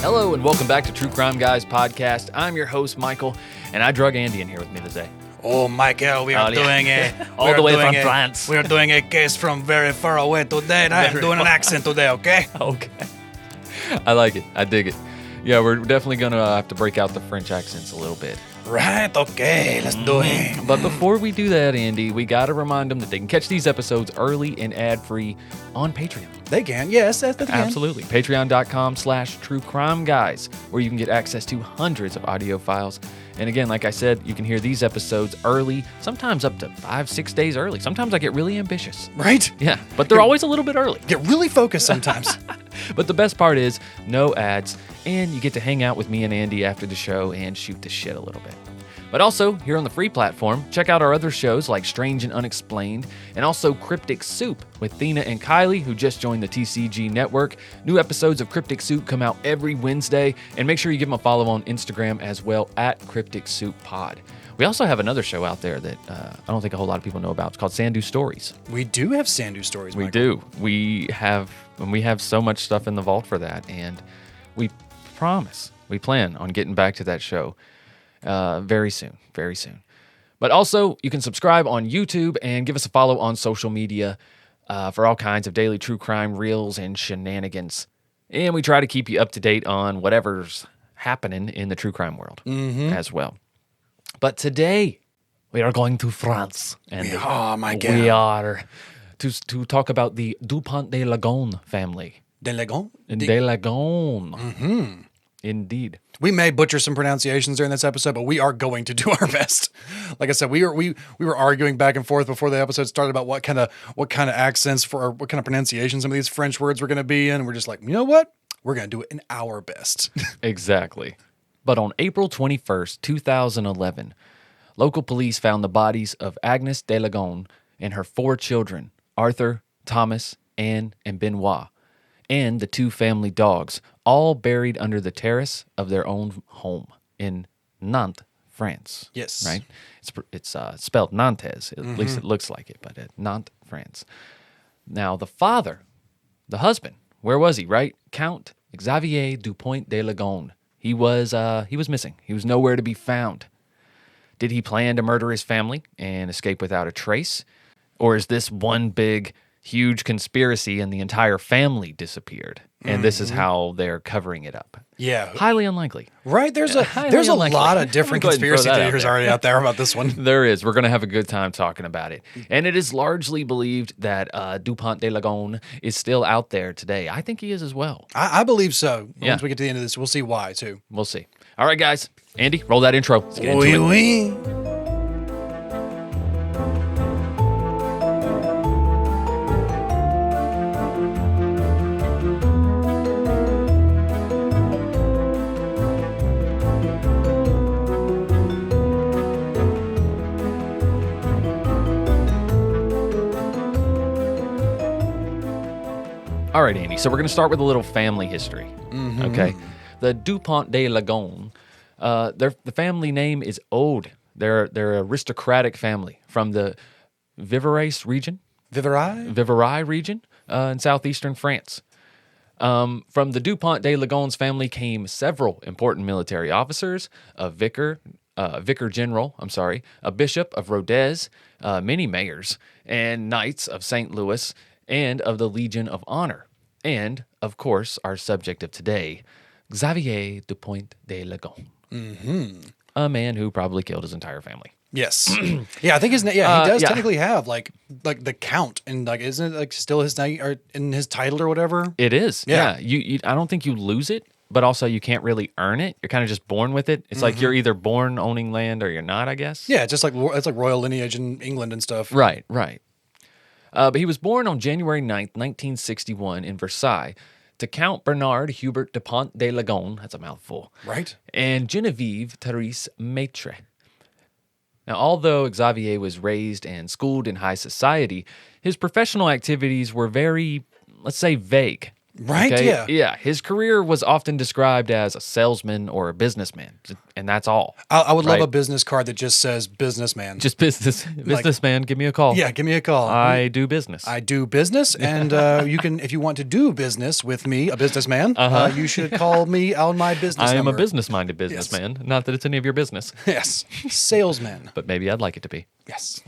Hello and welcome back to True Crime Guys podcast. I'm your host, Michael, and I drug Andy in here with me today. Oh, Michael, we are doing all the way from France. We are doing a case from very far away today, and I am doing an accent today, okay? Okay. I like it. I dig it. Yeah, we're definitely going to have to break out the French accents a little bit. Right, okay, let's do it. But before we do that, Andy, we got to remind them that they can catch these episodes early and ad-free on Patreon. They can, yes, they can. Absolutely. Patreon.com/True Crime Guys, where you can get access to hundreds of audio files. And again, like I said, you can hear these episodes early, sometimes up to 5-6 days early. Sometimes I get really ambitious. Right? Yeah, but they're always a little bit early. Get really focused sometimes. But the best part is no ads, and you get to hang out with me and Andy after the show and shoot the shit a little bit. But also, here on the free platform, check out our other shows like Strange and Unexplained, and also Cryptic Soup with Thina and Kylie, who just joined the TCG network. New episodes of Cryptic Soup come out every Wednesday, and make sure you give them a follow on Instagram as well, at Cryptic Soup Pod. We also have another show out there that I don't think a whole lot of people know about. It's called Sandu Stories. We do have Sandu Stories, Michael. We do. We have so much stuff in the vault for that, and we plan on getting back to that show very soon. But also, you can subscribe on YouTube and give us a follow on social media for all kinds of daily true crime reels and shenanigans. And we try to keep you up to date on whatever's happening in the true crime world as well. But today, we are going to France. And we are to talk about the Dupont de Ligonnès family. De Ligonnès? De Ligonnès. Mm-hmm. Indeed. We may butcher some pronunciations during this episode, but we are going to do our best. Like I said, we were arguing back and forth before the episode started about what kind of accents or what kind of pronunciation some of these French words were going to be in. We're just like, you know what? We're going to do it in our best. Exactly. But on April 21st, 2011, local police found the bodies of Agnes de Ligonnès and her 4 children, Arthur, Thomas, Anne, and Benoit, and the 2 family dogs, all buried under the terrace of their own home in Nantes, France. Yes. Right? It's spelled Nantes. At least it looks like it, but Nantes, France. Now, the father, the husband, where was he, right? Count Xavier Dupont de Ligonnès. He was missing. He was nowhere to be found. Did he plan to murder his family and escape without a trace? Or is this one big, huge conspiracy and the entire family disappeared? And this is how they're covering it up. Yeah. Highly unlikely. Right? There's a lot of different conspiracy theories already out there about this one. There is. We're going to have a good time talking about it. And it is largely believed that Dupont de Ligonnès is still out there today. I think he is as well. I believe so. Yeah. Once we get to the end of this, we'll see why, too. We'll see. All right, guys. Andy, roll that intro. Let's get into it. Oui. All right, Andy. So we're going to start with a little family history. Okay. The Dupont de Ligonnès, the family name is Aude. They're an aristocratic family from the Vivarais region. Vivarais region in southeastern France. From the Dupont de Ligonnès family came several important military officers, a vicar general, a bishop of Rodez, many mayors, and knights of St. Louis, and of the Legion of Honor. And, of course, our subject of today, Xavier Dupont de Ligonnès. A man who probably killed his entire family. Yes. Yeah, I think his name. Yeah, he does technically have like the count, and like isn't it like still his name or in his title or whatever? It is. Yeah. You I don't think you lose it, but also you can't really earn it. You're kind of just born with it. It's like you're either born owning land or you're not, I guess. Yeah, just like it's like royal lineage in England and stuff. Right. But he was born on January 9th, 1961 in Versailles to Count Bernard Hubert Dupont de Ligonnès, that's a mouthful, right, and Geneviève Therese Maitre. Now, although Xavier was raised and schooled in high society, his professional activities were very, let's say, vague. Right? Okay? Yeah. Yeah. His career was often described as a salesman or a businessman, and that's all. I would love Right. a business card that just says businessman. Just businessman, give me a call. Yeah, give me a call. I do business. I do business, and you can, if you want to do business with me, a businessman, you should call me on my business I am number. a business-minded businessman. Not that it's any of your business, Yes, salesman. but maybe I'd like it to be. Yes.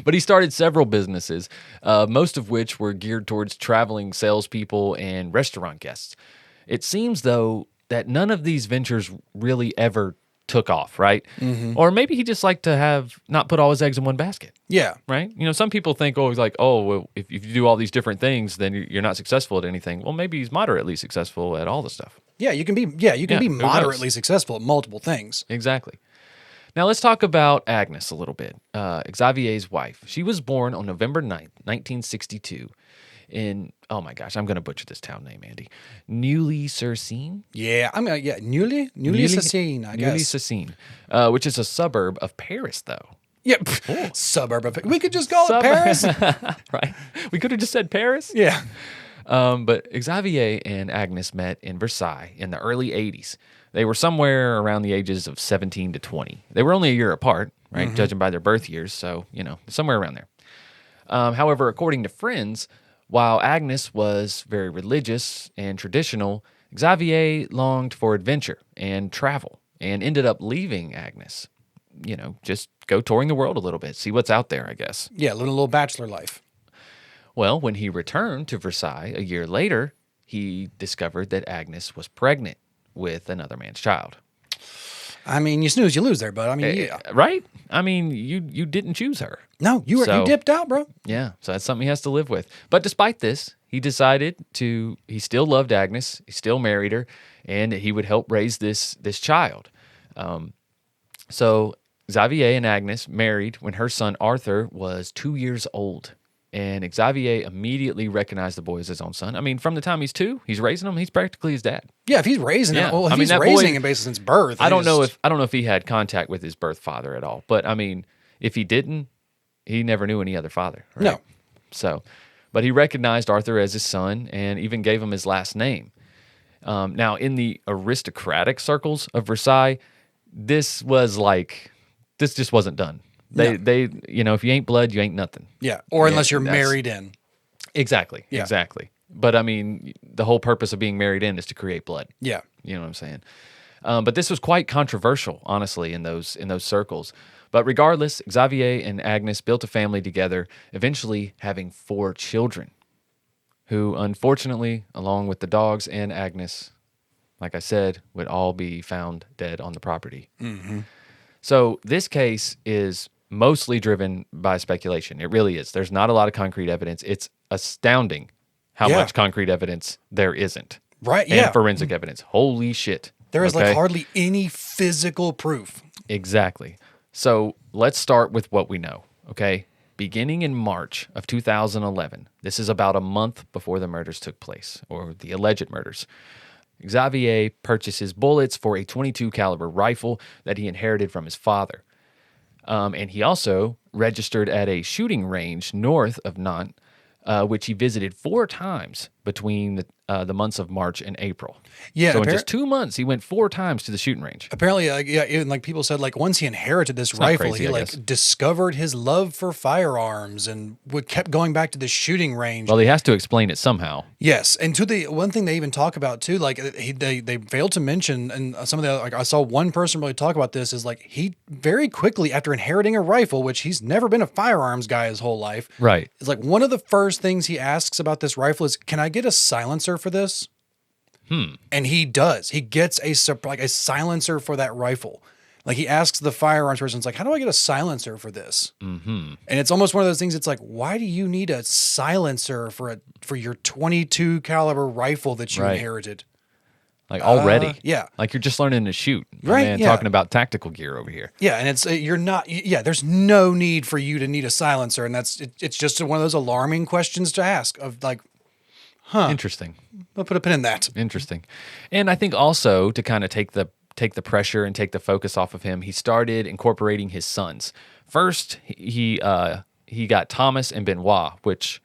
But he started several businesses, most of which were geared towards traveling salespeople and restaurant guests. It seems, though, that none of these ventures really ever took off, right? Or maybe he just liked to not put all his eggs in one basket, Yeah. right? You know, some people think, well, if you do all these different things, then you're not successful at anything. Well, maybe he's moderately successful at all the stuff. Yeah, you can be. Yeah, you can be who knows? moderately successful at multiple things. Exactly. Now let's talk about Agnes a little bit, Xavier's wife. She was born on November 9th, 1962 in, oh my gosh, I'm going to butcher this town name, Andy. Neuilly-sur-Seine? Yeah, Neuilly Sassine, I guess. Neuilly-sur-Seine, which is a suburb of Paris, though. Yeah, suburb of. We could just call it Paris. Right? We could have just said Paris. Yeah. But Xavier and Agnes met in Versailles in the early 80s. They were somewhere around the ages of 17 to 20. They were only a year apart, right, judging by their birth years, so, somewhere around there. However, according to friends, while Agnes was very religious and traditional, Xavier longed for adventure and travel and ended up leaving Agnes. Just go touring the world a little bit, see what's out there, I guess. Yeah, living a little bachelor life. Well, when he returned to Versailles a year later, he discovered that Agnes was pregnant with another man's child. I mean, you snooze, you lose there, but I mean, yeah. Right? I mean, you didn't choose her. No, you dipped out, bro. Yeah, so that's something he has to live with. But despite this, he decided he still loved Agnes, he still married her, and he would help raise this child. So Xavier and Agnes married when her son Arthur was 2 years old. And Xavier immediately recognized the boy as his own son. I mean, from the time he's 2, he's raising him. He's practically his dad. Yeah, if he's raising him, well, if he's that raising boy, him basically since birth. I don't know if he had contact with his birth father at all. But I mean, if he didn't, he never knew any other father. Right? No. So, but he recognized Arthur as his son and even gave him his last name. Now, in the aristocratic circles of Versailles, this just wasn't done. They, if you ain't blood, you ain't nothing. Yeah, or unless you're married in. Exactly, exactly. But I mean, the whole purpose of being married in is to create blood. Yeah. You know what I'm saying? But this was quite controversial, honestly, in those circles. But regardless, Xavier and Agnes built a family together, eventually having 4 children, who unfortunately, along with the dogs and Agnes, like I said, would all be found dead on the property. Mm-hmm. So this case is mostly driven by speculation. It really is. There's not a lot of concrete evidence. It's astounding how much concrete evidence there isn't. Right, and forensic evidence. Holy shit. There is hardly any physical proof. Exactly. So let's start with what we know, okay? Beginning in March of 2011, this is about a month before the murders took place, or the alleged murders, Xavier purchases bullets for a .22 caliber rifle that he inherited from his father. And he also registered at a shooting range north of Nantes, which he visited 4 times between the months of March and April. Yeah, so in just 2 months, he went 4 times to the shooting range. Apparently, even people said, once he inherited this rifle, crazy, he discovered his love for firearms and kept going back to the shooting range. Well, he has to explain it somehow. Yes, and to the one thing they even talk about too, they failed to mention, and some of the I saw one person really talk about this is he very quickly after inheriting a rifle, which he's never been a firearms guy his whole life, right? It's one of the first things he asks about this rifle is, "Can I get a silencer for this?" And he does. He gets a silencer for that rifle. He asks the firearms person, "How do I get a silencer for this?" Mm-hmm. And it's almost one of those things. It's why do you need a silencer for your .22 caliber rifle that you inherited? Already, yeah. You're just learning to shoot, right? Man, talking about tactical gear over here. Yeah, and it's you're not. Yeah, there's no need for you to need a silencer, and it's just one of those alarming questions to ask of Interesting. I'll put a pin in that. Interesting. And I think also to kind of take the pressure and take the focus off of him, he started incorporating his sons. First, he got Thomas and Benoit, which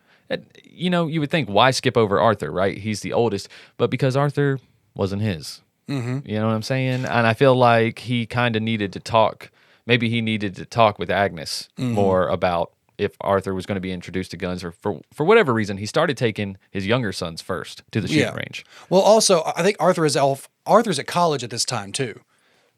You would think, why skip over Arthur, right? He's the oldest, but because Arthur wasn't his. You know what I'm saying? And I feel like he kind of needed to talk. Maybe he needed to talk with Agnes more about if Arthur was going to be introduced to guns, or for whatever reason, he started taking his younger sons first to the shooting range. Well, also, I think Arthur's at college at this time too.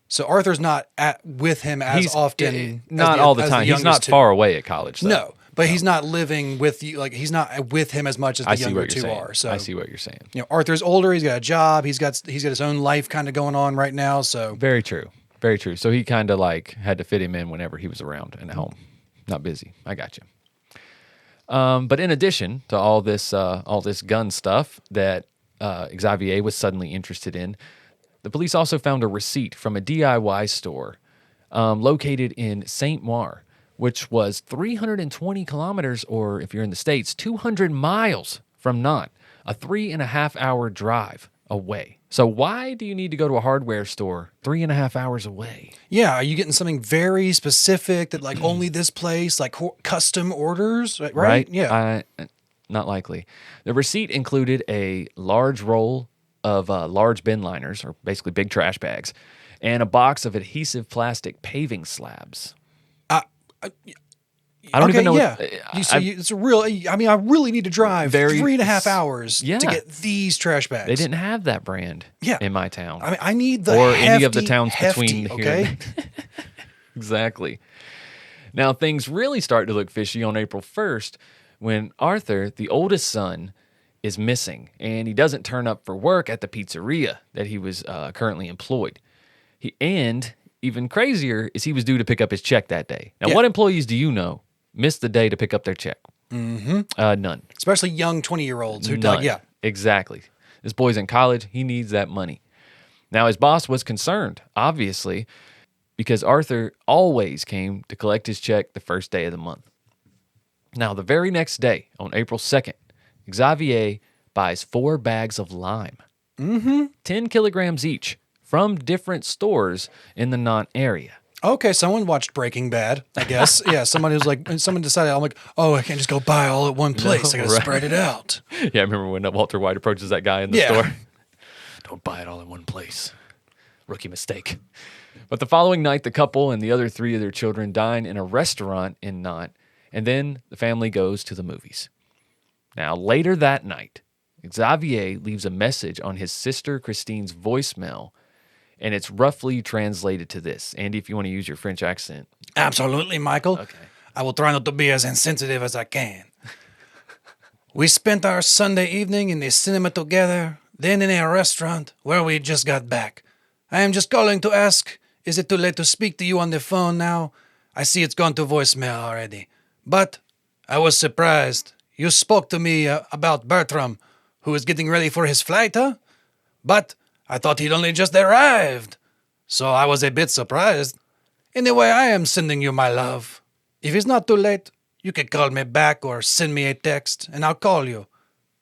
So Arthur's not with him as often. Not all the time. He's not far away at college, though. No. But he's not living with you, like he's not with him as much as the younger two are. So I see what you're saying. Arthur's older. He's got a job. He's got his own life kind of going on right now. So very true, very true. So he kind of like had to fit him in whenever he was around and at home, not busy. I got you. But in addition to all this gun stuff that Xavier was suddenly interested in, the police also found a receipt from a DIY store located in Saint-Maur, which was 320 kilometers, or if you're in the States, 200 miles from Nantes, a 3.5-hour drive away. So why do you need to go to a hardware store 3.5 hours away? Yeah, are you getting something very specific that like only this place, like custom orders, right? Yeah. Not likely. The receipt included a large roll of large bin liners, or basically big trash bags, and a box of adhesive plastic paving slabs. I don't even know. Yeah. It's a real. I mean, I really need to drive 3.5 hours to get these trash bags. They didn't have that brand in my town. I mean, I need the or hefty, any of the towns hefty, between here. Exactly. Now things really start to look fishy on April 1st when Arthur, the oldest son, is missing, and he doesn't turn up for work at the pizzeria that he was currently employed. Even crazier is he was due to pick up his check that day. Now, what employees do you know missed the day to pick up their check? None. Especially young 20-year-olds who None. Exactly. This boy's in college. He needs that money. Now, his boss was concerned, obviously, because Arthur always came to collect his check the first day of the month. Now, the very next day, on April 2nd, Xavier buys 4 bags of lime, 10 kilograms each, from different stores in the Nantes area. Okay, someone watched Breaking Bad, I guess. Yeah, someone decided, I'm like, oh, I can't just go buy all at one place. I got to spread it out. Yeah, I remember when Walter White approaches that guy in the store. Don't buy it all in one place. Rookie mistake. But the following night, the couple and the other 3 of their children dine in a restaurant in Nantes, and then the family goes to the movies. Now, later that night, Xavier leaves a message on his sister Christine's voicemail, and it's roughly translated to this. Andy, if you want to use your French accent. Absolutely, Michael. Okay. I will try not to be as insensitive as I can. We spent our Sunday evening in the cinema together, then in a restaurant where we just got back. I am just calling to ask, is it too late to speak to you on the phone now? I see it's gone to voicemail already. But I was surprised. You spoke to me about Bertram, who is getting ready for his flight, huh? But I thought he'd only just arrived, so I was a bit surprised. Anyway, I am sending you my love. If it's not too late, you can call me back or send me a text, and I'll call you.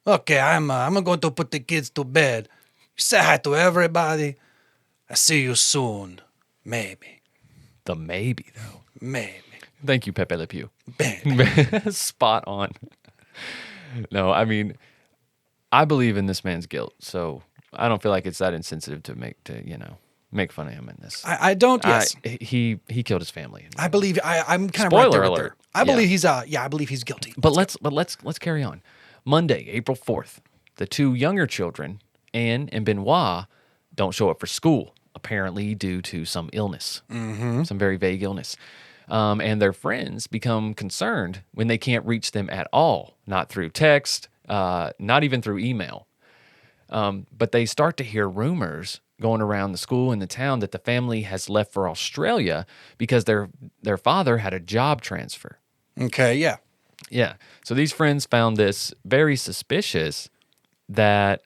Okay, I'm going to put the kids to bed. Say hi to everybody. I'll see you soon. Maybe. The maybe, though. Maybe. Thank you, Pepe Le Pew. Maybe. Spot on. No, I mean, I believe in this man's guilt, so I don't feel like it's that insensitive to make fun of him in this. I don't. Yes, he killed his family. I believe. I'm kind of Spoiler right there alert. with her. I believe he's. I believe he's guilty. But let's carry on. Monday, April 4th, the 2 younger children, Anne and Benoit, don't show up for school, apparently due to some illness, some very vague illness. And their friends become concerned when they can't reach them at all, not through text, not even through email. But they start to hear rumors going around the school and the town that the family has left for Australia because their father had a job transfer. Okay, yeah. Yeah. So these friends found this very suspicious that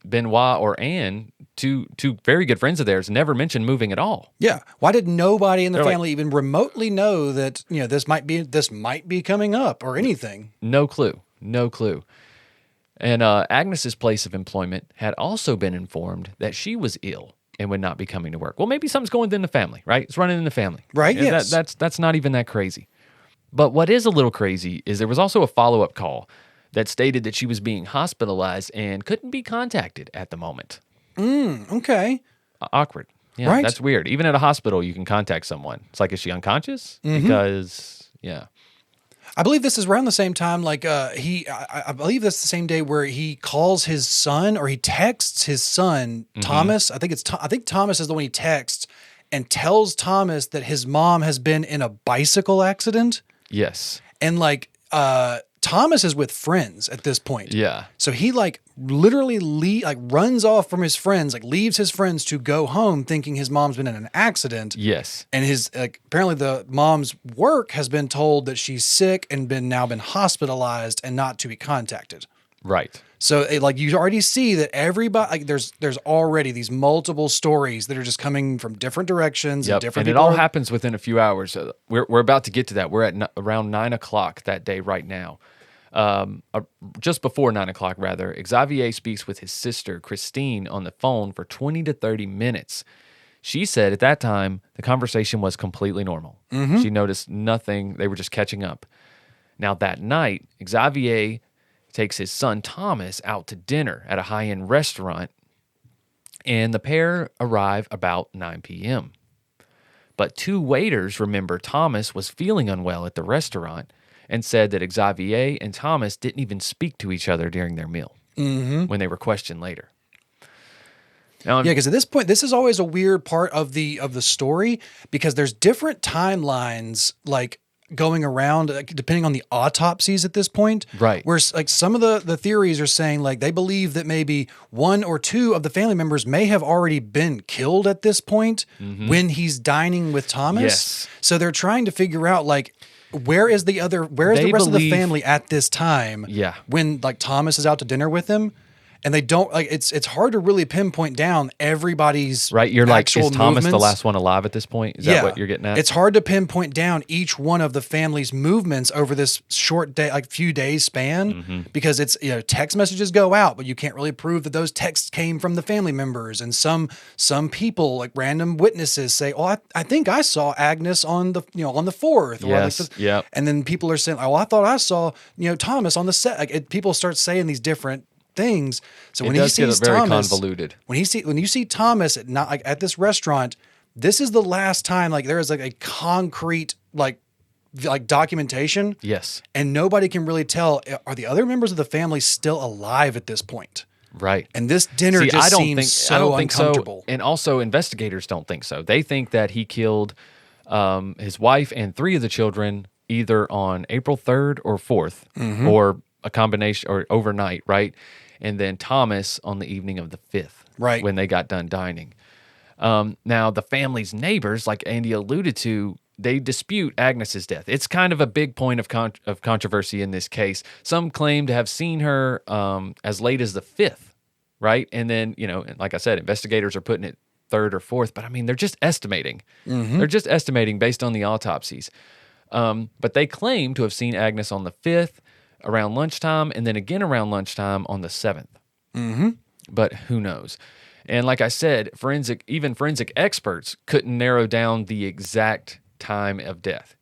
Benoit or Anne, two very good friends of theirs, never mentioned moving at all. Yeah. Why did nobody in the family even remotely know that, this might be coming up or anything? No clue. And Agnes's place of employment had also been informed that she was ill and would not be coming to work. Well, maybe something's going in the family, right? It's running in the family. Right, yes. That's not even that crazy. But what is a little crazy is there was also a follow-up call that stated that she was being hospitalized and couldn't be contacted at the moment. Okay. Awkward. Yeah, Right. that's weird. Even at a hospital, you can contact someone. It's like, is she unconscious? Because, yeah. I believe this is around the same time. Like I believe that's the same day where he calls his son, or he texts his son Thomas. I think Thomas is the one he texts and tells Thomas that his mom has been in a bicycle accident. Yes. And like Thomas is with friends at this point. Yeah. So he like literally runs off from his friends, like leaves his friends to go home, thinking his mom's been in an accident. Yes. And his apparently the mom's work has been told that she's sick and now been hospitalized and not to be contacted. Right. So like you already see that everybody, like there's already these multiple stories that are just coming from different directions. Yep. And it all happens within a few hours. We're about to get to that. We're at around 9 o'clock that day right now. Just before 9 o'clock, rather, Xavier speaks with his sister, Christine, on the phone for 20 to 30 minutes. She said at that time, the conversation was completely normal. She noticed nothing. They were just catching up. Now, that night, Xavier takes his son, Thomas, out to dinner at a high-end restaurant, and the pair arrive about 9 p.m. But 2 waiters remember Thomas was feeling unwell at the restaurant and said that Xavier and Thomas didn't even speak to each other during their meal when they were questioned later. Now, because at this point, this is always a weird part of the story, because there's different timelines like going around depending on the autopsies at this point. Right. Where like some of the theories are saying like they believe that maybe 1 or 2 of the family members may have already been killed at this point when he's dining with Thomas. Yes. So they're trying to figure out like, where is the rest of the family at this time? Yeah. When like Thomas is out to dinner with him, and they don't like it's hard to really pinpoint down everybody's right. You're like, is Thomas the movements. last one alive at this point? Is that what you're getting at? It's hard to pinpoint down each one of the family's movements over this short day, like few days span, because it's, text messages go out, but you can't really prove that those texts came from the family members. And some people, like random witnesses, say, "Oh, I think I saw Agnes on the 4th." Yes. Yep. And then people are saying, "Oh, I thought I saw Thomas on the set." Like people start saying these different things. So when he sees Thomas, convoluted. when you see Thomas at this restaurant, this is the last time like there is like a concrete like documentation. Yes. And nobody can really tell, are the other members of the family still alive at this point? Right. And this dinner seems so uncomfortable. So. And also investigators don't think so. They think that he killed his wife and 3 of the children either on April 3rd or 4th or a combination or overnight, right? And then Thomas on the evening of the 5th, right, when they got done dining. Now, the family's neighbors, like Andy alluded to, they dispute Agnes's death. It's kind of a big point of controversy in this case. Some claim to have seen her as late as the 5th, right? And then, like I said, investigators are putting it 3rd or 4th, but I mean, they're just estimating. They're just estimating based on the autopsies. But they claim to have seen Agnes on the 5th, around lunchtime, and then again around lunchtime on the 7th. But who knows? And like I said, forensic experts couldn't narrow down the exact time of death,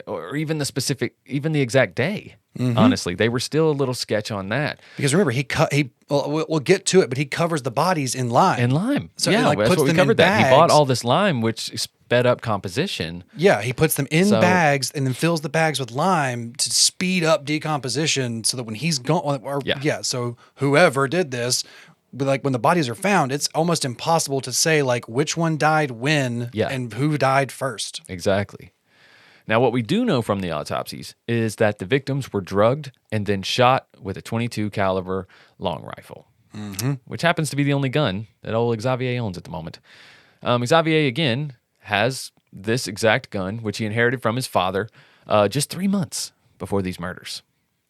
or even the exact day. Honestly, they were still a little sketch on that. Because remember, we'll get to it, but he covers the bodies in lime. So yeah, that's what we covered. That he bought all this lime, which sped up composition. Yeah, he puts them in bags and then fills the bags with lime to speed up decomposition, so that when he's gone, so whoever did this, like when the bodies are found, it's almost impossible to say like which one died when and who died first. Exactly. Now, what we do know from the autopsies is that the victims were drugged and then shot with a .22 caliber long rifle, which happens to be the only gun that old Xavier owns at the moment. Xavier, again, has this exact gun, which he inherited from his father just 3 months before these murders.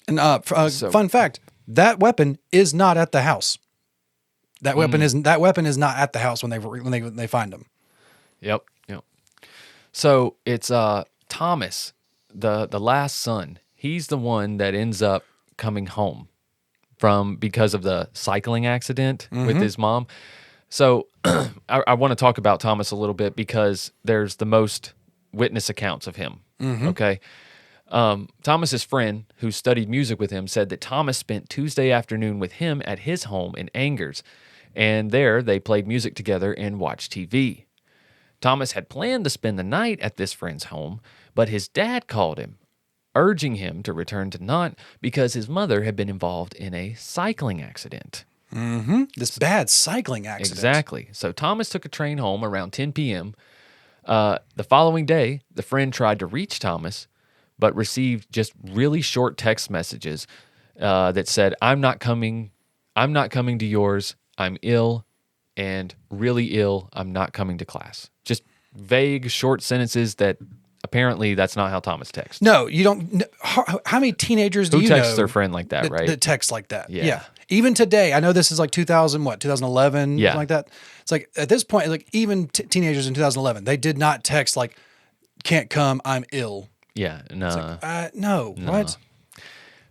And fun fact, that weapon is not at the house. That weapon is not at the house when they find him. Yep. So it's Thomas, the last son. He's the one that ends up coming home because of the cycling accident with his mom. So I want to talk about Thomas a little bit because there's the most witness accounts of him. Okay. Thomas's friend, who studied music with him, said that Thomas spent Tuesday afternoon with him at his home in Angers, and there they played music together and watched TV. Thomas had planned to spend the night at this friend's home, but his dad called him, urging him to return to Nantes because his mother had been involved in a cycling accident. This bad cycling accident. Exactly. So Thomas took a train home around 10 p.m. The following day, the friend tried to reach Thomas, but received just really short text messages that said, I'm not coming to yours. I'm ill and really ill. I'm not coming to class. Just vague, short sentences that apparently that's not how Thomas texts. No, you don't. How many teenagers do you know? Who texts their friend like that, right? That text like that. Yeah. Even today, I know this is like 2011, Yeah. something like that. It's like at this point, like even teenagers in 2011, they did not text like, can't come, I'm ill. Yeah, no. No, what?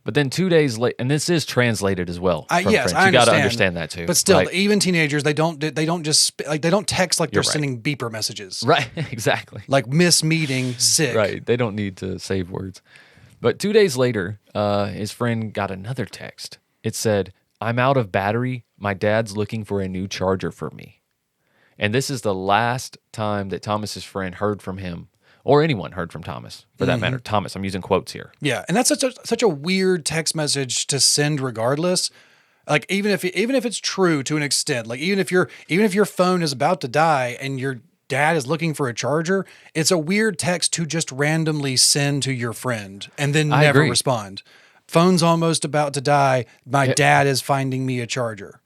But then 2 days later, and this is translated as well. From Yes, French. I You got to understand. understand that too. But still, right? even teenagers, they don't just like they don't text like they're You're right. sending beeper messages. Right, exactly. Like miss meeting, sick. Right, they don't need to save words. But 2 days later, his friend got another text. It said, I'm out of battery. My dad's looking for a new charger for me. And this is the last time that Thomas's friend heard from him, or anyone heard from Thomas, for that matter. Thomas, I'm using quotes here. Yeah, and that's such a weird text message to send regardless. Like even if it's true to an extent, like even if your phone is about to die and your dad is looking for a charger, it's a weird text to just randomly send to your friend and then I never agree. respond. Phone's almost about to die. My dad is finding me a charger.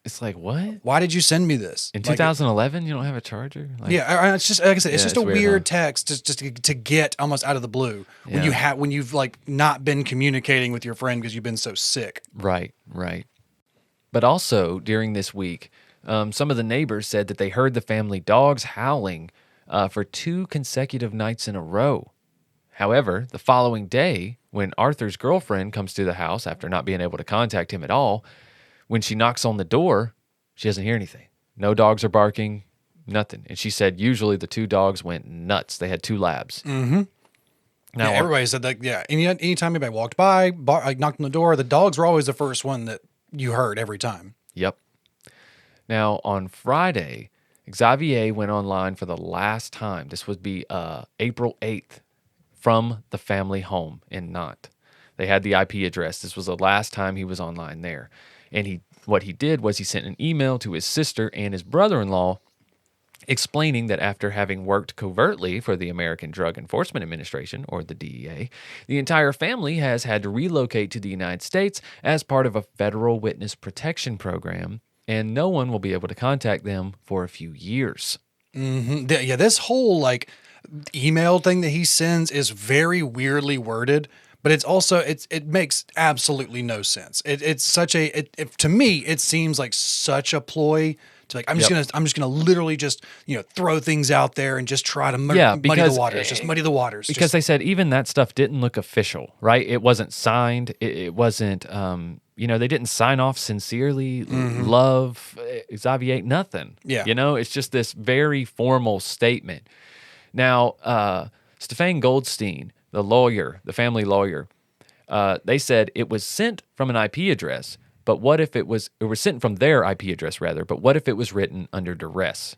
It's like, what? Why did you send me this? In Like, 2011, you don't have a charger? Like, it's just like I said, it's Yeah, just a it's weird, weird huh? text to get almost out of the blue Yeah. when you've like not been communicating with your friend because you've been so sick. Right. But also, during this week, some of the neighbors said that they heard the family dogs howling for 2 consecutive nights in a row. However, the following day, when Arthur's girlfriend comes to the house after not being able to contact him at all, when she knocks on the door, she doesn't hear anything. No dogs are barking, nothing. And she said usually the 2 dogs went nuts. They had 2 labs. Mm-hmm. Now, Everybody said that. Yeah, anytime anybody walked by, like knocked on the door, the dogs were always the first one that you heard every time. Yep. Now, on Friday, Xavier went online for the last time. This would be April 8th from the family home in Nantes. They had the IP address. This was the last time he was online there. And what he did was he sent an email to his sister and his brother-in-law explaining that after having worked covertly for the American Drug Enforcement Administration, or the DEA, the entire family has had to relocate to the United States as part of a federal witness protection program, and no one will be able to contact them for a few years. Mm-hmm. Yeah, this whole like email thing that he sends is very weirdly worded, but it's also it makes absolutely no sense. It's such to me it seems like such a ploy to like I'm just gonna literally just throw things out there and just try to muddy the waters, just muddy the waters. Because they said even that stuff didn't look official, right? It wasn't signed. It wasn't. They didn't sign off sincerely. Love, Xavier, nothing. Yeah. It's just this very formal statement. Now, Stefan Goldstein, the family lawyer, they said it was sent from an IP address, but what if it was sent from their IP address rather, but what if it was written under duress?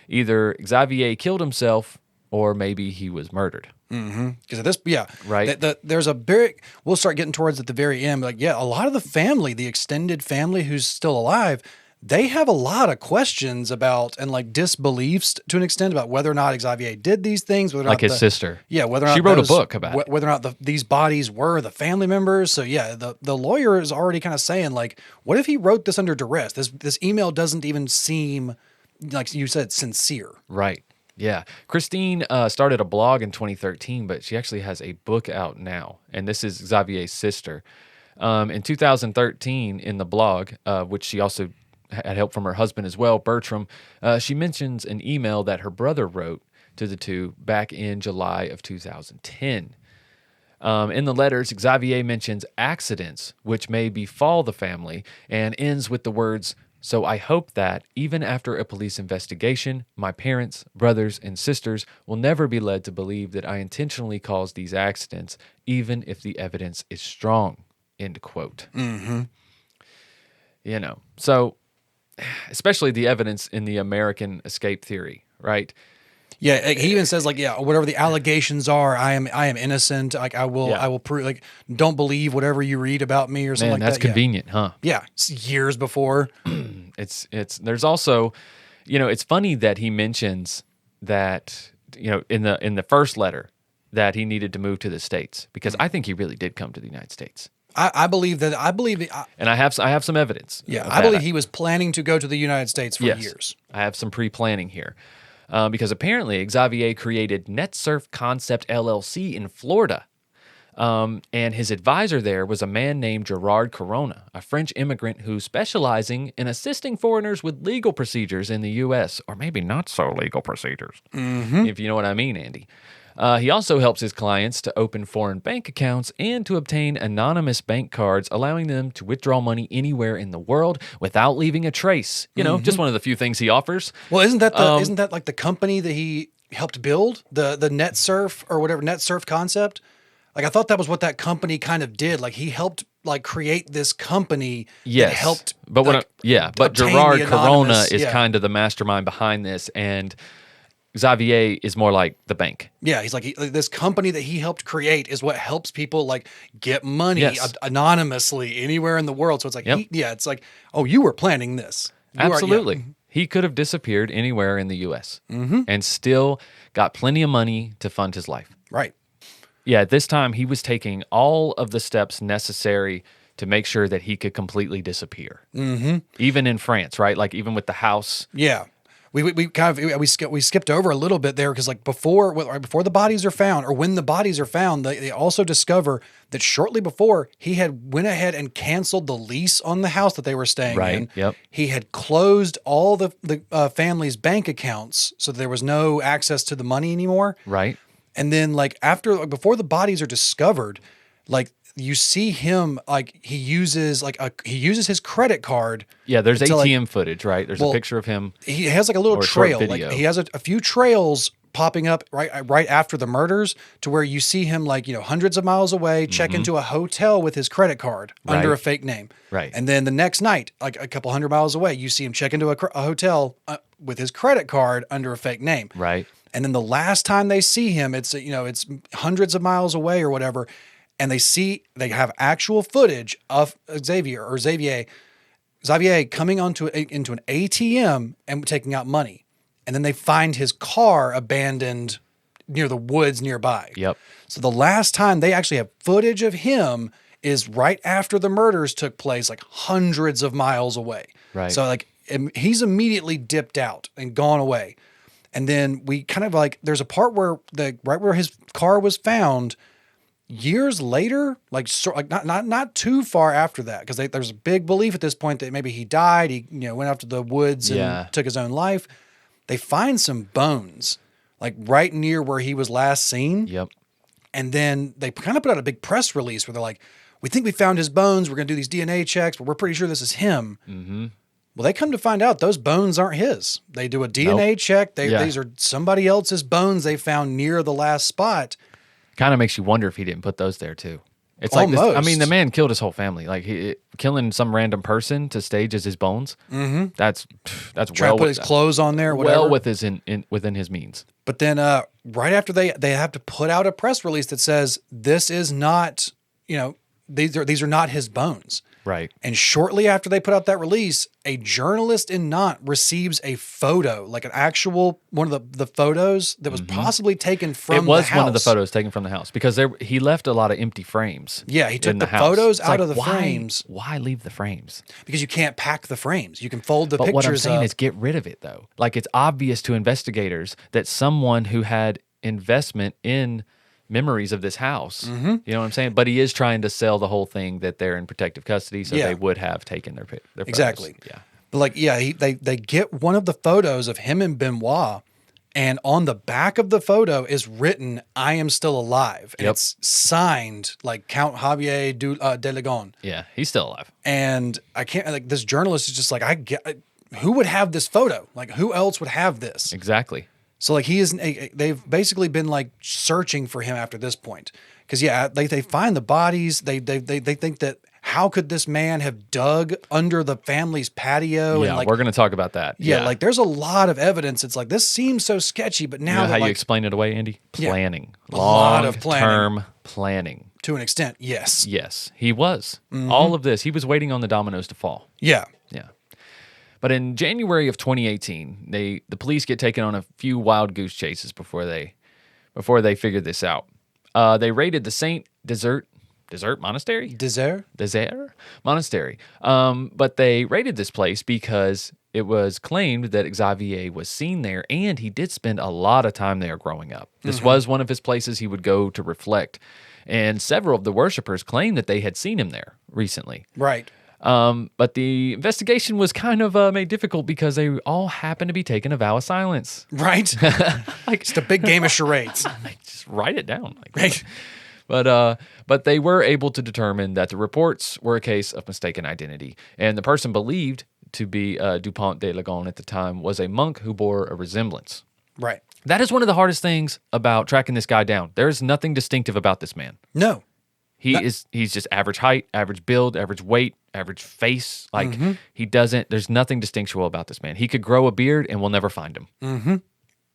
Either Xavier killed himself or maybe he was murdered. Because at this, Right. There's a very. We'll start getting towards at the very end. Like, a lot of the family, the extended family who's still alive, they have a lot of questions about and like disbeliefs to an extent about whether or not Xavier did these things. Whether or Like not his sister. Yeah, whether or not She wrote a book about it. whether or not these bodies were the family members. So the lawyer is already kind of saying like, what if he wrote this under duress? This email doesn't even seem like you said sincere. Right. Yeah. Christine started a blog in 2013, but she actually has a book out now, and this is Xavier's sister. In 2013, in the blog, which she also had help from her husband as well, Bertram, she mentions an email that her brother wrote to the 2 back in July of 2010. In the letters, Xavier mentions accidents which may befall the family and ends with the words, So I hope that, even after a police investigation, my parents, brothers, and sisters will never be led to believe that I intentionally caused these accidents, even if the evidence is strong, end quote. Mm-hmm. You know, so especially the evidence in the American escape theory, right? Yeah, he even says, like, yeah, whatever the allegations are, I am innocent. Like, I will prove, like, don't believe whatever you read about me or something Man, like that's that. convenient, huh? Yeah, it's years before. It's there's also, it's funny that he mentions that, in the first letter that he needed to move to the States, because I think he really did come to the United States. I believe that. And I have some evidence. Yeah, of I that. believe he was planning to go to the United States for years. I have some pre-planning here. Because apparently Xavier created NetSurf Concept LLC in Florida. And his advisor there was a man named Gerard Corona, a French immigrant who's specializing in assisting foreigners with legal procedures in the U.S., or maybe not so legal procedures, if you know what I mean, Andy. He also helps his clients to open foreign bank accounts and to obtain anonymous bank cards, allowing them to withdraw money anywhere in the world without leaving a trace. Just one of the few things he offers. Well, isn't that like the company that he helped build, the NetSurf or whatever, NetSurf Concept? Like, I thought that was what that company kind of did. Like, he helped create this company that helped. But but Gerard Corona is kind of the mastermind behind this, and Xavier is more like the bank. Yeah, he's like this company that he helped create is what helps people get money anonymously anywhere in the world. So it's like, it's like, oh, you were planning this. Absolutely. He could have disappeared anywhere in the U.S. And still got plenty of money to fund his life. Right. Yeah, at this time, he was taking all of the steps necessary to make sure that he could completely disappear. Even in France, right? Like, even with the house. Yeah. We skipped over a little bit there because before the bodies are found, or when the bodies are found, they also discover that shortly before he had went ahead and canceled the lease on the house that they were staying in. Yep. He had closed all the family's bank accounts so that there was no access to the money anymore. Right. And then before the bodies are discovered, you see him he uses his credit card. Yeah, there's ATM footage, right? There's a picture of him. He has a little trail. He has a few trails popping up right after the murders to where you see him hundreds of miles away check into a hotel with his credit card under a fake name. Right. And then the next night, a couple hundred miles away, you see him check into a hotel with his credit card under a fake name. Right. And then the last time they see him, it's hundreds of miles away or whatever. And they have actual footage of Xavier coming into an ATM and taking out money. And then they find his car abandoned near the woods nearby. Yep. So the last time they actually have footage of him is right after the murders took place, hundreds of miles away. Right. So he's immediately dipped out and gone away. And then we kind of there's a part where right where his car was found, years later, not too far after that, because there's a big belief at this point that maybe he died. He went out to the woods and took his own life. They find some bones right near where he was last seen. Yep. And then they kind of put out a big press release where they're like, "We think we found his bones. We're going to do these DNA checks, but we're pretty sure this is him." Mm-hmm. Well, they come to find out those bones aren't his. They do a DNA check. These are somebody else's bones they found near the last spot. Kind of makes you wonder if he didn't put those there too. It's almost. The man killed his whole family. Killing some random person to stage as his bones. Mm-hmm. That's trying to put his clothes on there. Whatever. Well, within his means. But then, right after they have to put out a press release that says this is not, these are not his bones. Right. And shortly after they put out that release, a journalist in Nantes receives a photo, an actual one of the photos that was possibly taken from the house. It was one of the photos taken from the house because he left a lot of empty frames. Yeah, he took the photos out of the frames. Why leave the frames? Because you can't pack the frames. You can fold the pictures. But what I'm saying is get rid of it, though. It's obvious to investigators that someone who had investment in memories of this house. Mm-hmm. You know what I'm saying? But he is trying to sell the whole thing that they're in protective custody, so they would have taken their photos. Exactly. Yeah. But they get one of the photos of him and Benoit And on the back of the photo is written, "I am still alive." And Yep. it's signed like Count Xavier de Ligonnès. Yeah, he's still alive. And I can't, like, this journalist is just like, who would have this photo? Like, who else would have this? Exactly. So, like, they've basically been, like, searching for him after this point. Because, yeah, they find the bodies. They think that, how could this man have dug under the family's patio? Yeah, and, like, we're going to talk about that. yeah, like, there's a lot of evidence. It's like, this seems so sketchy, but now You know that, how you like, explain it away, Andy? Yeah. Planning. A lot of planning. Long-term planning. to an extent, yes. Yes, he was. All of this, he was waiting on the dominoes to fall. Yeah. Yeah. But in January of 2018, the police get taken on a few wild goose chases before they figured this out. They raided the Saint Desert Monastery? Desert? Desert Monastery. But they raided this place because it was claimed that Xavier was seen there, and he did spend a lot of time there growing up. This was one of his places he would go to reflect. And several of the worshipers claimed that they had seen him there recently. Right. But the investigation was kind of made difficult because they all happened to be taking a vow of silence. Right. Like, just a big game of charades. Like, just write it down. Like, Right. But they were able to determine that the reports were a case of mistaken identity, and the person believed to be Dupont de Ligonnès at the time was a monk who bore a resemblance. Right. That is one of the hardest things about tracking this guy down. There is nothing distinctive about this man. No. He's just average height, average build, average weight, average face. Like, there's nothing distinctual about this man. He could grow a beard and we'll never find him.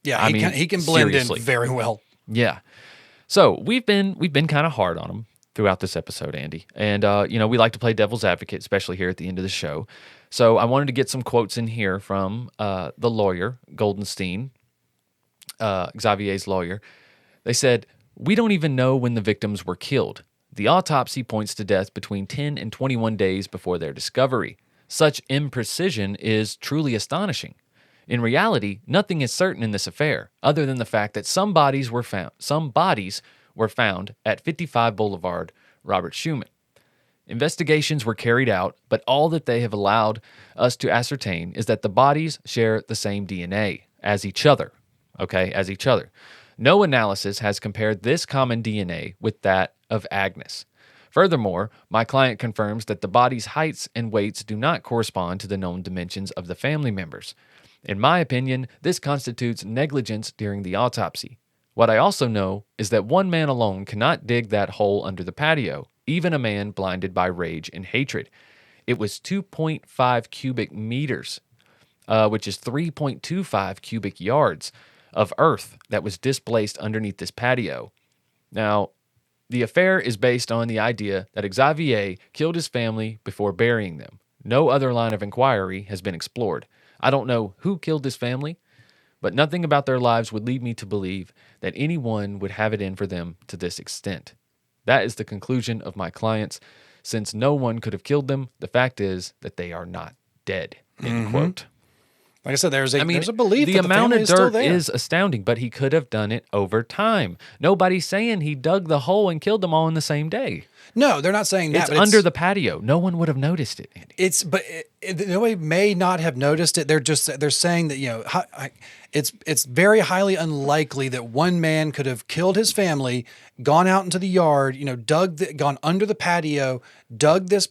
Yeah, he can blend seriously. in very well. Yeah. So we've been kind of hard on him throughout this episode, Andy. And we like to play devil's advocate, especially here at the end of the show. So I wanted to get some quotes in here from the lawyer, Goldenstein, Xavier's lawyer. They said, "We don't even know when the victims were killed. The autopsy points to death between 10 and 21 days before their discovery. Such imprecision is truly astonishing. In reality, nothing is certain in this affair, other than the fact that some bodies were found at 55 Boulevard, Robert Schumann. Investigations were carried out, but all that they have allowed us to ascertain is that the bodies share the same DNA as each other. Okay, as each other. No analysis has compared this common DNA with that of Agnes. Furthermore, my client confirms that the body's heights and weights do not correspond to the known dimensions of the family members. In my opinion, this constitutes negligence during the autopsy. What I also know is that one man alone cannot dig that hole under the patio, even a man blinded by rage and hatred. It was 2.5 cubic meters, which is 3.25 cubic yards of earth that was displaced underneath this patio. Now, the affair is based on the idea that Xavier killed his family before burying them. No other line of inquiry has been explored. I don't know who killed his family, but nothing about their lives would lead me to believe that anyone would have it in for them to this extent. That is the conclusion of my clients. Since no one could have killed them, the fact is that they are not dead." End quote. Like I said, there's a belief the that the amount family of is still dirt there. is astounding, but he could have done it over time. Nobody's saying he dug the hole and killed them all in the same day. No, they're not saying that. It's under the patio. No one would have noticed it, Andy. Nobody may not have noticed it. They're saying that it's very highly unlikely that one man could have killed his family, gone out into the yard, gone under the patio, dug this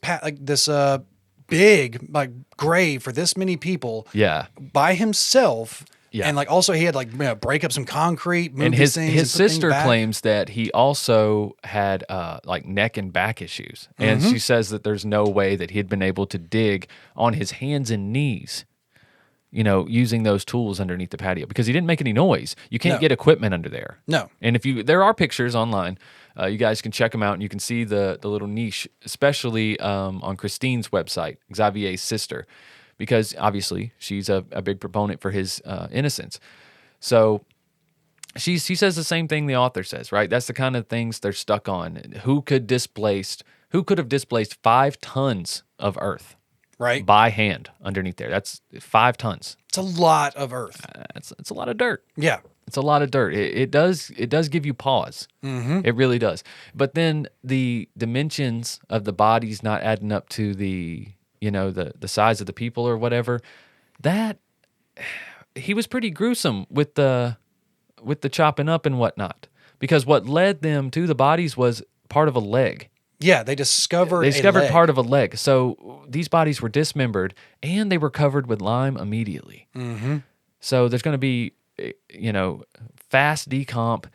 big grave for this many people, by himself. Yeah. And also he had break up some concrete, move And these things, his and put things sister back. claims that he also had neck and back issues. And she says that there's no way that he'd been able to dig on his hands and knees, using those tools underneath the patio because he didn't make any noise. You can't get equipment under there. No. And there are pictures online. You guys can check them out and you can see the little niche, especially on Christine's website, Xavier's sister, because obviously she's a big proponent for his innocence. So she says the same thing the author says, right? That's the kind of things they're stuck on. Who could have displaced 5 tons of earth, right, by hand underneath there? That's 5 tons. It's a lot of earth. It's a lot of dirt. Yeah. It's a lot of dirt. It does give you pause. It really does. But then the dimensions of the bodies not adding up to the size of the people or whatever, that he was pretty gruesome with the chopping up and whatnot, because what led them to the bodies was part of a leg. Yeah, they discovered part of a leg. So these bodies were dismembered, and they were covered with lime immediately. Mm-hmm. So there's going to be, fast decomp.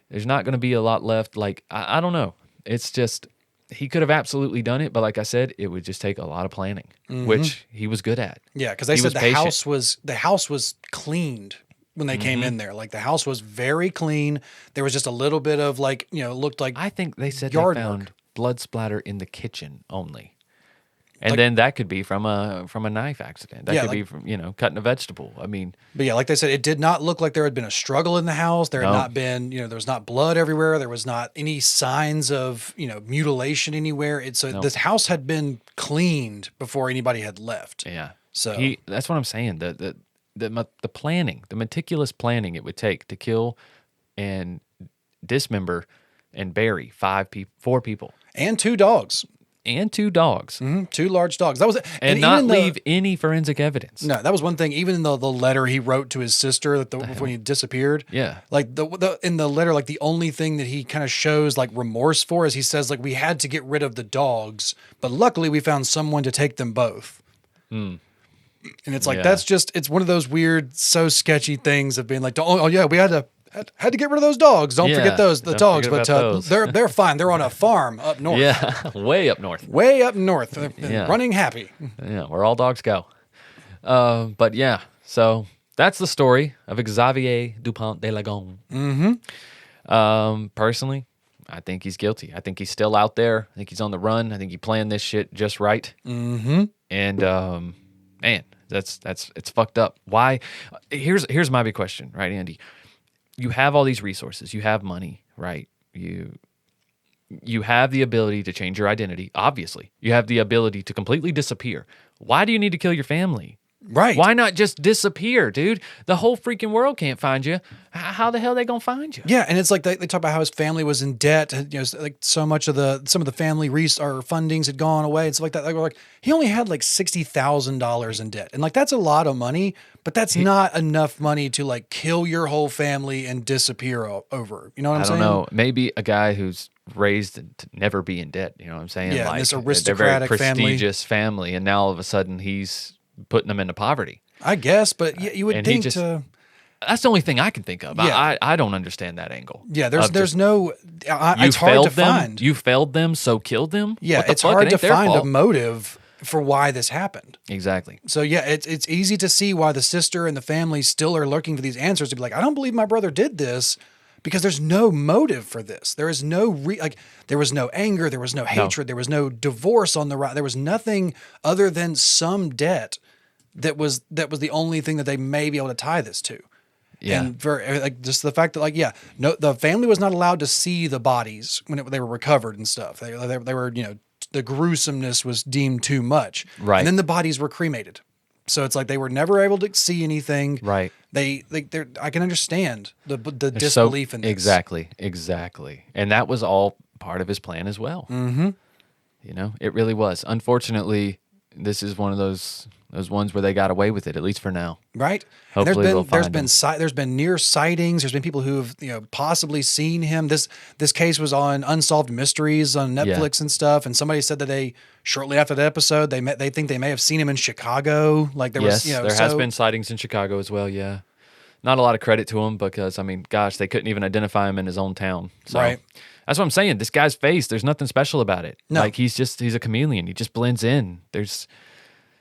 There's not going to be a lot left. Like, I don't know. It's just, he could have absolutely done it, but like I said, it would just take a lot of planning, which he was good at. Yeah, because they said the house was cleaned when they came in there. Like, the house was very clean. There was just a little bit of looked like I think they said yard they found work. blood splatter in the kitchen only. And then that could be from a knife accident. That could be from, cutting a vegetable. I mean, but yeah, like they said, it did not look like there had been a struggle in the house. There had not been, there was not blood everywhere. There was not any signs of, mutilation anywhere. This house had been cleaned before anybody had left. Yeah. So that's what I'm saying. The planning, the meticulous planning it would take to kill and dismember and bury 4 people. And 2 dogs. And 2 dogs. Mm-hmm. 2 large dogs. That was it. And not leave any forensic evidence. No, that was one thing. Even in the letter he wrote to his sister when he disappeared. Yeah. Like in the letter, like the only thing that he kind of shows like remorse for is he says like, we had to get rid of the dogs, but luckily we found someone to take them both. And it's like, it's one of those weird, so sketchy things of being like, we had to get rid of those dogs. Don't forget the dogs, but they're fine. They're on a farm up north. Yeah, way up north. Way up north, running happy. Yeah, where all dogs go. But yeah, so that's the story of Xavier Dupont de Ligonnès. Mm-hmm. Personally, I think he's guilty. I think he's still out there. I think he's on the run. I think he planned this shit just right. Mm-hmm. And man, it's fucked up. Why? Here's my big question, right, Andy? You have all these resources. You have money, right? You have the ability to change your identity, obviously. You have the ability to completely disappear. Why do you need to kill your family? Right. Why not just disappear, dude? The whole freaking world can't find you. How the hell are they going to find you? Yeah, and it's like they talk about how his family was in debt. Like so much of some of the family fundings had gone away and stuff like that. Like he only had like $60,000 in debt, and like that's a lot of money, but that's not enough money to like kill your whole family and disappear over. You know what I'm saying? I don't know. Maybe a guy who's raised to never be in debt. You know what I'm saying? Yeah, like, this aristocratic they're very prestigious family, and now all of a sudden he's putting them into poverty. I guess, but you would think that's the only thing I can think of. Yeah. I don't understand that angle. Yeah, it's hard to find. You failed them, so killed them? Yeah, it's hard to find a motive for why this happened. Exactly. So yeah, it's easy to see why the sister and the family still are looking for these answers to be like, I don't believe my brother did this, because there's no motive for this. There is no there was no anger, there was no hatred, there was no divorce on the right. There was nothing other than some debt that was the only thing that they may be able to tie this to. Yeah. And just the fact that the family was not allowed to see the bodies when they were recovered and stuff. They were, the gruesomeness was deemed too much. Right. And then the bodies were cremated. So it's like they were never able to see anything. Right. I can understand the disbelief in this. Exactly. And that was all part of his plan as well. Mm-hmm. It really was. Unfortunately, this is one of those ones where they got away with it, at least for now. Right. Hopefully there's been near sightings. There's been people who have possibly seen him. This case was on Unsolved Mysteries on Netflix and stuff. And somebody said that shortly after the episode, they think they may have seen him in Chicago. Like there has been sightings in Chicago as well. Yeah. Not a lot of credit to him because, I mean, gosh, they couldn't even identify him in his own town. So right. That's what I'm saying. This guy's face, there's nothing special about it. No. Like he's a chameleon. He just blends in.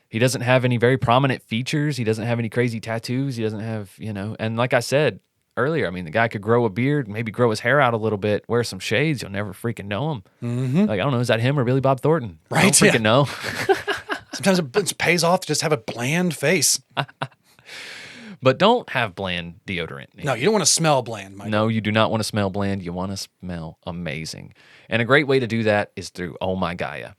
He doesn't have any very prominent features. He doesn't have any crazy tattoos. He doesn't have, and like I said earlier, I mean, the guy could grow a beard, maybe grow his hair out a little bit, wear some shades. You'll never freaking know him. Mm-hmm. Like, I don't know, is that him or Billy Bob Thornton? Right. I don't freaking know. Sometimes it pays off to just have a bland face. But don't have bland deodorant. No, you don't want to smell bland, Michael. No, you do not want to smell bland. You want to smell amazing. And a great way to do that is through Oh My Gaia.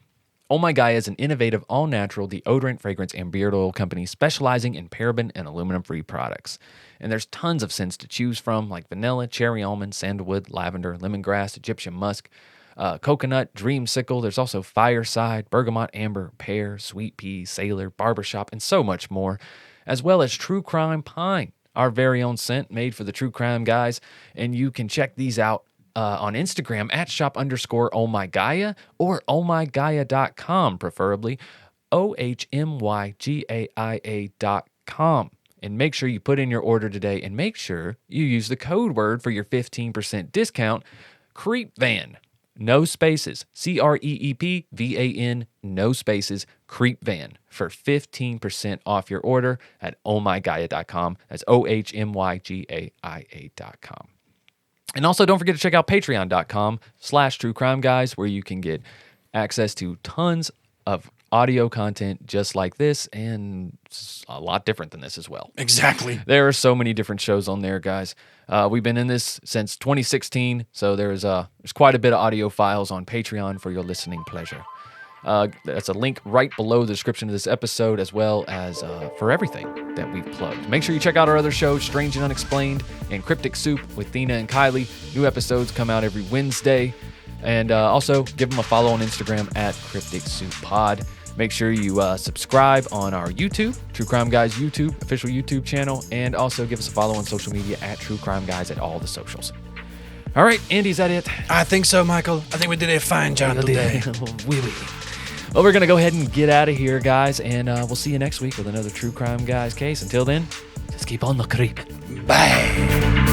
Oh My Gaia is an innovative, all-natural deodorant, fragrance, and beard oil company specializing in paraben and aluminum-free products. And there's tons of scents to choose from, like vanilla, cherry almond, sandalwood, lavender, lemongrass, Egyptian musk, coconut, dreamsicle. There's also fireside, bergamot, amber, pear, sweet pea, sailor, barbershop, and so much more, as well as true crime pine, our very own scent made for the true crime guys. And you can check these out on Instagram at shop_ohmygaia or ohmygaia.com, preferably ohmygaia.com. And make sure you put in your order today, and make sure you use the code word for your 15% discount, Creepvan. No spaces. CREEPVAN, no spaces, Creepvan, for 15% off your order at ohmygaia.com. That's ohmygaia.com. And also, don't forget to check out patreon.com/truecrimeguys, where you can get access to tons of audio content just like this, and a lot different than this as well. Exactly. There are so many different shows on there, guys. We've been in this since 2016, so there's quite a bit of audio files on Patreon for your listening pleasure. That's a link right below the description of this episode, as well as for everything that we've plugged. Make sure you check out our other shows, Strange and Unexplained and Cryptic Soup with Thina and Kylie. New episodes come out every Wednesday. And also give them a follow on Instagram at Cryptic Soup Pod. Make sure you subscribe on our YouTube, True Crime Guys YouTube, official YouTube channel, and also give us a follow on social media at True Crime Guys at all the socials. All right, Andy, is that it? I think so, Michael. I think we did a fine job today. Oui. Well, we're going to go ahead and get out of here, guys, and we'll see you next week with another True Crime Guys case. Until then, just keep on the creep. Bye.